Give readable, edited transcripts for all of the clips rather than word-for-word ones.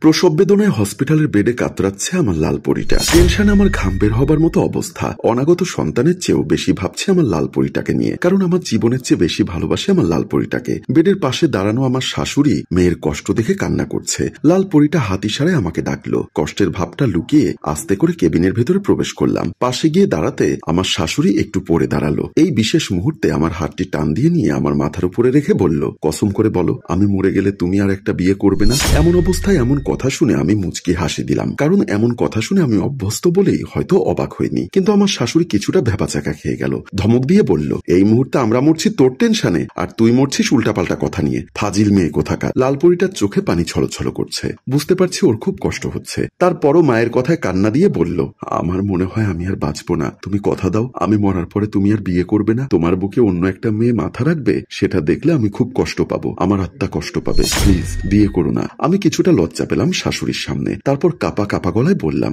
প্রসব বেদনায় হসপিটালের বেডে কাতরাচ্ছে আমার লাল পরীটা। টেনশনে আমার ঘাম বের হবার মতো অবস্থা। অনাগত সন্তানের চেয়েও বেশি ভাবছে আমার লাল পরীটাকে নিয়ে, কারণ আমার জীবনের চেয়ে বেশি ভালোবাসে আমার লাল পরীটাকে। বেডের পাশে দাঁড়ানো আমার শাশুড়ি মেয়ের কষ্ট দেখে কান্না করছে। লাল পরীটা হাত ইশারায় আমাকে ডাকলো। কষ্টের ভাবটা লুকিয়ে আস্তে করে কেবিনের ভেতরে প্রবেশ করলাম। পাশে গিয়ে দাঁড়াতে আমার শাশুড়ি একটু পরে দাঁড়ালো। এই বিশেষ মুহূর্তে আমার হাতটি টান দিয়ে নিয়ে আমার মাথার উপরে রেখে বলল, কসম করে বলো আমি মরে গেলে তুমি আর একটা বিয়ে করবে না। এমন অবস্থায় এমন কথা শুনে আমি মুচকি হাসি দিলাম, কারণ এমন কথা শুনে আমি অভ্যস্ত বলেই হয়তো অবাক হইনি। কিন্তু আমার শাশুড়ি কিছুটা ভ্যাবাচাকা খেয়ে গেল। ধমক দিয়ে বলল, এই মুহূর্তে আমরা মরছি তোর টেনশনে, আর তুই মরছিস উল্টাপাল্টা কথা নিয়ে। ফাজিল মেয়ে কোথাকার। লাল পরীটার চোখে পানি ছলছল করছে। বুঝতে পারছি ওর খুব কষ্ট হচ্ছে। তারপরও মায়ের কথায় কান্না দিয়ে বলল, আমার মনে হয় আমি আর বাঁচবো না। তুমি কথা দাও আমি মরার পরে তুমি আর বিয়ে করবে না। তোমার বুকে অন্য একটা মেয়ে মাথা রাখবে, সেটা দেখলে আমি খুব কষ্ট পাবো, আমার আত্মা কষ্ট পাবে। প্লিজ বিয়ে করো না। আমি কিছুটা লজ্জা পেলাম শাশুড়ির সামনে। তারপর কাপা কাপা গলায় বললাম,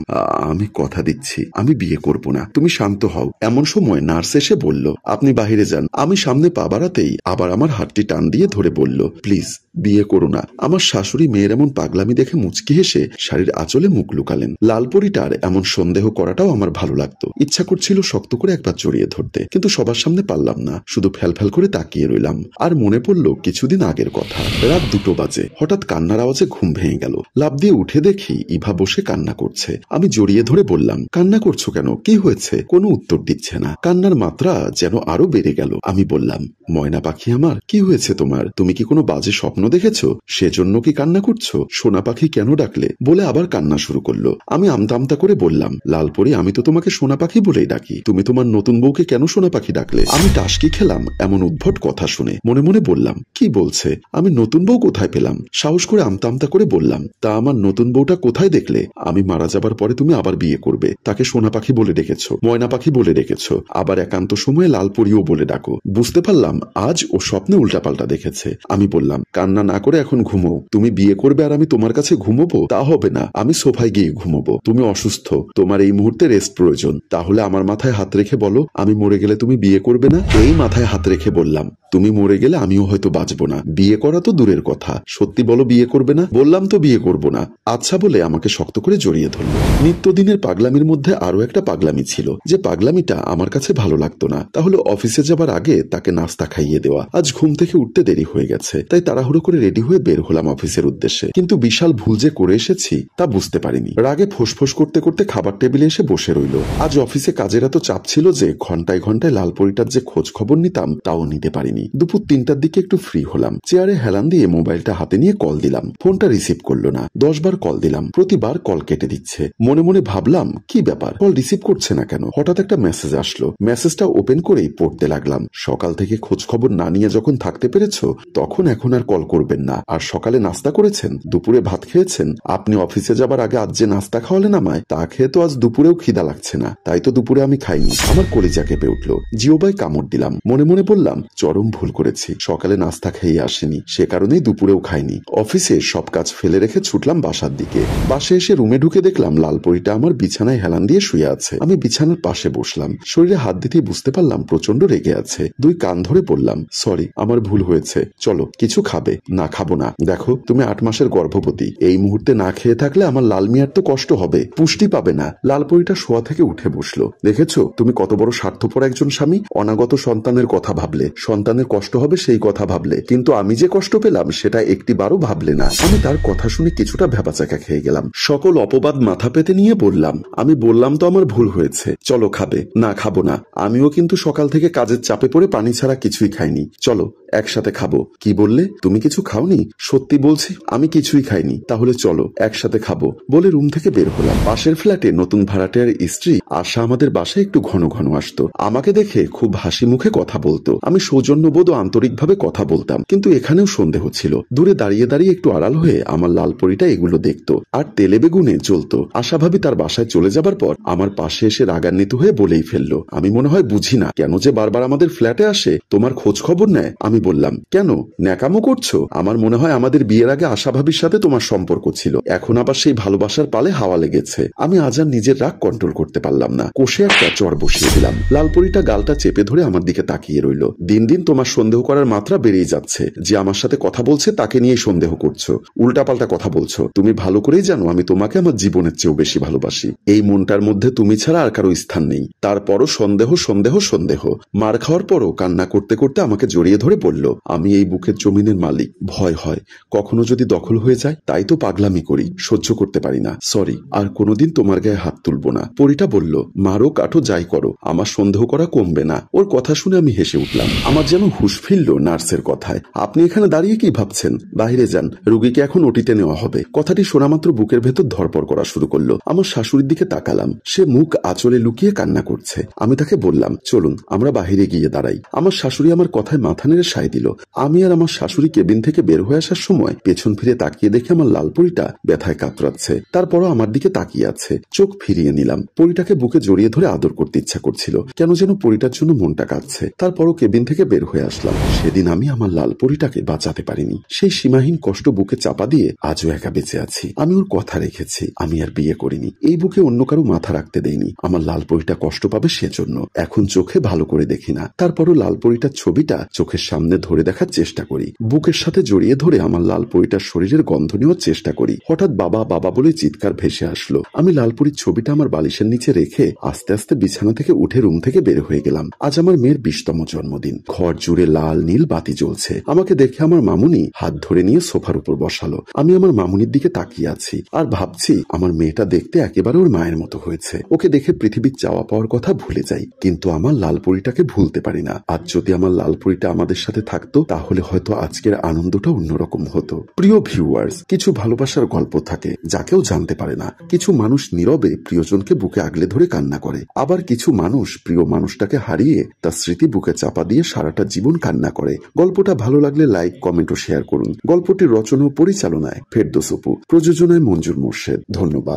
আমি কথা দিচ্ছি আমি বিয়ে করব না, তুমি শান্ত হও। এমন সময় নার্স এসে বলল, আপনি বাহিরে যান। আমি সামনে পা বাড়াতেই আবার আমার হাতটি টান দিয়ে ধরে বলল, প্লিজ বিয়ে করো না। আমার শাশুড়ি মেয়ের এমন পাগলামি দেখে মুচকি হেসে শাড়ির আঁচলে মুখ লুকালেন। লাল পরীটার এমন সন্দেহ করাটাও আমার ভালো লাগতো। ইচ্ছা করছিল শক্ত করে একবার জড়িয়ে ধরতে, কিন্তু সবার সামনে পারলাম না। শুধু ফ্যাল করে তাকিয়ে রইলাম। আর মনে পড়ল কিছুদিন আগের কথা। রাত 2টো বাজে। হঠাৎ কান্নার আওয়াজে ঘুম ভেঙে গেল। লাফ দিয়ে উঠে দেখি ইভা বসে কান্না করছে। আমি জড়িয়ে ধরে বললাম, কান্না করছো কেন, কি হয়েছে? কোনো উত্তর দিচ্ছে না। কান্নার মাত্রা যেন আরো বেড়ে গেল। আমি বললাম, ময়না পাখি আমার, কি হয়েছে তোমার? তুমি কি কোনো বাজে স্বপ্ন দেখেছো? সেজন্য কি কান্না করছো? সোনা পাখি কেন ডাকলে? বলে আবার কান্না শুরু করলো। আমি আমতা আমতা করে বললাম, লালপরি আমি তো তোমাকে সোনা পাখি বলেই ডাকি, তুমি তোমার নতুন বউকে কেন সোনা পাখি ডাকলে? আমি টাসকি খেলাম এমন উদ্ভট কথা শুনে। মনে মনে বললাম, কি বলছে? আমি নতুন বউ কোথায় পেলাম? সাহস করে আমতা আমতা করে বললাম, তা আমার নতুন বউটা কোথায় দেখলে? আমি মারা যাবার পরে তুমি আবার বিয়ে করবে, তাকে সোনা পাখি বলে ডেকেছো, ময়না পাখি বলে ডেকেছো, আবার একান্ত সময়ে লালপরিও বলে ডাকো। বুঝতে পারলাম আজ ও স্বপ্নে উল্টাপাল্টা দেখেছে। আমি বললাম, কান্না না করে এখন ঘুমো। তুমি বিয়ে করবে আর আমি তোমার কাছে ঘুমোবো? তা হবে না, আমি সোফায় গিয়ে ঘুমোবো। তুমি অসুস্থ, তোমার এই মুহূর্তে রেস্ট প্রয়োজন। তাহলে আমার মাথায় হাত রেখে বলো, আমি মরে গেলে তুমি বিয়ে করবে না? এই মাথায় হাত রেখে বললাম, তুমি মরে গেলে আমিও হয়তো বাঁচবো না। বিয়ে করা তো দূরের কথা, সত্যি বলো বিয়ে করবে না? বললাম তো বিয়ে করবো না। আচ্ছা বলে আমাকে শক্ত করে জড়িয়ে ধরলো। নিত্যদিনের পাগলামির মধ্যে আরো একটা পাগলামি ছিল, যে পাগলামিটা আমার কাছে ভালো লাগতো না। তাহলে অফিসে যাবার আগে তাকে নাস্তা খাইয়ে দেওয়া। আজ ঘুম থেকে উঠতে দেরি হয়ে গেছে, তাই তাড়াহুড়ো করে রেডি হয়ে বের হলাম অফিসের উদ্দেশ্যে। কিন্তু বিশাল ভুল যে করে এসেছি তা বুঝতে পারিনি। রাগে ফোঁস করতে করতে খাবার টেবিলে এসে বসে রইল। আজ অফিসে কাজের এত চাপ ছিল যে ঘন্টায় ঘন্টায় লালপরীটার যে খোঁজ খবর নিতাম তাও নিতে পারিনি। দুপুর 3টার দিকে একটু ফ্রি হলাম। চেয়ারে হেলান দিয়ে মোবাইলটা হাতে নিয়ে কল দিলাম। ফোনটা রিসিভ করলো না। 10 বার কল দিলাম, প্রতিবার কল কেটে দিচ্ছে। মনে মনে ভাবলাম, কি ব্যাপার, কল রিসিভ করছে না কেন? হঠাৎ একটা মেসেজ আসলো। মেসেজটা ওপেন করেই পড়তে লাগলাম, সকাল থেকে খোঁজ খবর না নিয়ে যখন থাকতে পেরেছো তখন এখন আর কল করবেন না। আর সকালে নাস্তা করেছেন, দুপুরে ভাত খেয়েছেন। আপনি অফিসে যাবার আগে আজ যে নাস্তা খাওয়ালেন আমায়, তা খেয়ে তো আজ দুপুরেও খিদা লাগছে না, তাই তো দুপুরে আমি খাইনি। আমার কলিজা কেঁপে উঠলো। জিওবাই কামড় দিলাম। মনে মনে বললাম, চরম ভুল করেছি, সকালে নাস্তা খেয়ে আসেনি, সে কারণেই দুপুরেও খাইনি। অফিসে সব কাজ ফেলে রেখে ছুটলাম বাসার দিকে। বাসে এসে রুমে ঢুকে দেখলাম লালপরীটা আমার বিছানায় হেলান দিয়ে শুয়ে আছে। আমি বিছানার পাশে বসলাম। শরীরে হাত দিতেই বুঝতে পারলাম প্রচন্ড রেগে আছে। 2 কান ধরে বললাম, সরি, আমার ভুল হয়েছে, চলো কিছু খাবে? না খাবো না। দেখো তুমি 8 মাসের গর্ভবতী, এই মুহূর্তে না খেয়ে থাকলে আমার লাল মিয়ার তো কষ্ট হবে, পুষ্টি পাবে না। লালপরীটা শোয়া থেকে উঠে বসলো। দেখেছো তুমি কত বড় স্বার্থপর একজন স্বামী। অনাগত সন্তানের কথা ভাবলে, সন্তানের কষ্ট হবে সেই কথা ভাবলে, কিন্তু আমি যে কষ্ট পেলাম সেটা একটিবারও ভাবলে না। আমি তার কথা শুনে কিছুটা ভ্যাবাচাকা খেয়ে গেলাম। সকল অপবাদ মাথা পেতে নিয়ে বললাম, আমি বললাম তো আমার ভুল হয়েছে, চলো খাবে? না খাবো না। আমিও কিন্তু সকাল থেকে কাজের চাপে পড়ে পানি ছাড়া কিছুই খাইনি, চলো একসাথে খাবো। কি বললে? তুমি কিছু খাওনি? সত্যি বলছি আমি কিছুই খাইনি। তাহলে চলো একসাথে খাবো, বলে রুম থেকে বের হলাম। পাশের ফ্ল্যাটে নতুন ভাড়াটিয়ার স্ত্রী আশা আমাদের বাসায় একটু ঘন ঘন আসতো। আমাকে দেখে খুব হাসি মুখে কথা বলতো। আমি সৌজন্যবোধ ও আন্তরিকভাবে কথা বলতাম, কিন্তু এখানেও সন্দেহ ছিল। দূরে দাঁড়িয়ে দাঁড়িয়ে একটু আড়াল হয়ে আমার লালপরীটা এগুলো দেখতো আর তেলে বেগুনে জ্বলতো। আশাভাবী তার বাসায় চলে যাবার পর আমার পাশে এসে রাগান্বিত হয়ে বলেই ফেললো, আমি মনে হয় বুঝি না কেন যে বারবার আমাদের ফ্ল্যাটে আসে, তোমার খোঁজ খবর নেয়। আমি বললাম, কেন, ন্যাকামো করছো? আমার মনে হয় আমাদের বিয়ের আগে আশাভাবীর সাথে তোমার সম্পর্ক ছিল, এখন আবার সেই ভালোবাসার পালে হাওয়া লেগেছে। আমি আজ আর নিজের রাগ কন্ট্রোল করতে পারলাম না, কষে একটা চড় বসিয়ে দিলাম। লালপরীটা গালটা চেপে ধরে আমার দিকে তাকিয়ে রইল। দিন দিন তোমার সন্দেহ করার মাত্রা বেড়েই যাচ্ছে। যে আমার সাথে কথা বলছে তাকে নিয়ে সন্দেহ করছো, উল্টাপাল্টা কথা বলছো? তুমি ভালো করেই জানো আমি তোমাকে আমার জীবনের চেয়েও বেশি ভালোবাসি। এই মনটার মধ্যে তুমি ছাড়া আর কারো স্থান নেই। তারপরও সন্দেহ সন্দেহ সন্দেহ। মার খাওয়ার পরও কান্না করতে করতে আমাকে জড়িয়ে ধরে বলল, আমি এই বুকের জমিনের মালিক, ভয় হয় কখনো যদি দখল হয়ে যায়, তাই তো পাগলামি করি, সহ্য করতে পারি না, সরি, আর কোনোদিন তোমার গায়ে হাত তুলবো না। পরীটা বলল, মারো কাটো যাই করো, আমার সন্দেহ করা কমবে না। ওর কথা শুনে আমি হেসে উঠলাম। আমার যেন হুঁশ ফিরল নার্সের কথায়। আপনি এখানে দাঁড়িয়ে কি ভাবছেন? বাইরে যান, রোগীকে এখন ওটিতে নেওয়া হবে। কথাটি শোনা মাত্র বুকের ভেতর ধরপড় করা শুরু করলো। আমার শাশুড়ির দিকে তাকালাম, সে মুখ আঁচলে লুকিয়ে কান্না করছে। আমি তাকে বললাম, চলুন আমরা বাহিরে গিয়ে দাঁড়াই। আমার শাশুড়ি আমার কথায় মাথা নেড়ে সায় দিল। আমি আর আমার শাশুড়ি কেবিন থেকে বের হয়ে আসার সময় পেছন ফিরে তাকিয়ে দেখে আমার লাল পরীটা ব্যথায় কাতরাচ্ছে, তারপরও আমার দিকে তাকিয়ে আছে। চোখ ফিরিয়ে নিলাম। পরীটাকে বুকে জড়িয়ে ধরে আদর করতে ইচ্ছা করছিল, কেন যেন পরীটার জন্য মনটা কাঁদছে। তারপরও কেবিন থেকে বের হয়ে আসলাম। সেদিন আমি আমার লাল পরীটাকে বাঁচাতে পারিনি। সেই সীমাহীন কষ্ট বুকে চাপা দিয়ে আজও একা বেঁচে আছি। আমি ওর কথা রেখেছি, আমি আর বিয়ে করিনি। এই বুকে অন্য কারো মাথা রাখতে দেইনি। আমার লাল পরীটা কষ্ট পাবে সেজন্য। এখন চোখে ভালো করে দেখি না, তারপরও লাল পরীটার ছবিটা চোখের সামনে ধরে দেখার চেষ্টা করি। বুকের সাথে জড়িয়ে ধরে আমার লাল পরীটার শরীরের গন্ধ নেওয়ার চেষ্টা করি। হঠাৎ বাবা বাবা বলে চিৎকার ভেসে আসলো। আমি লাল পরীর ছবিটা আমার বালিশের নিচে রেখে আস্তে আস্তে বিছানা থেকে উঠে রুম থেকে বের হয়ে গেলাম। আজ আমার মেয়ের 20তম জন্মদিন। ঘর জুড়ে লাল নীল বাতি জ্বলছে। আমাকে দেখে আমার মামুনি হাত ধরে নিয়ে সোফার উপর বসালো। আমি আমার মামুনির দিকে তাকিয়ে আছি আর ভাবছি, আমার মেয়েটা দেখতে একেবারে ওর মায়ের মতো হয়েছে। ওকে দেখে পৃথিবীর চাওয়া পাওয়ার কথা ভুলে যাই, কিন্তু আমার লাল পরীটাকে ভুলতে পারি না। আজ যদি আমার লাল পরীটা আমাদের সাথে থাকতো, তাহলে হয়তো আজকের আনন্দটা অন্যরকম হতো। প্রিয় ভিউয়ার্স, কিছু ভালোবাসার গল্প থাকে যা কেউ জানতে পারে না। কিছু মানুষ নীরবে প্রিয়জনকে বুকে আগলে ধরে কান্না করে, আবার কিছু মানুষ প্রিয় মানুষটাকে হারিয়ে তার স্মৃতি বুকে চাপা দিয়ে সারাটা জীবন কান্না করে। গল্পটা ভালো লাগলে লাইক, কমেন্ট ও শেয়ার করুন। গল্পটির রচনা ও পরিচালনায় ফেরদৌস অপু, প্রযোজনায় মঞ্জুর মোর্শেদ। ধন্যবাদ।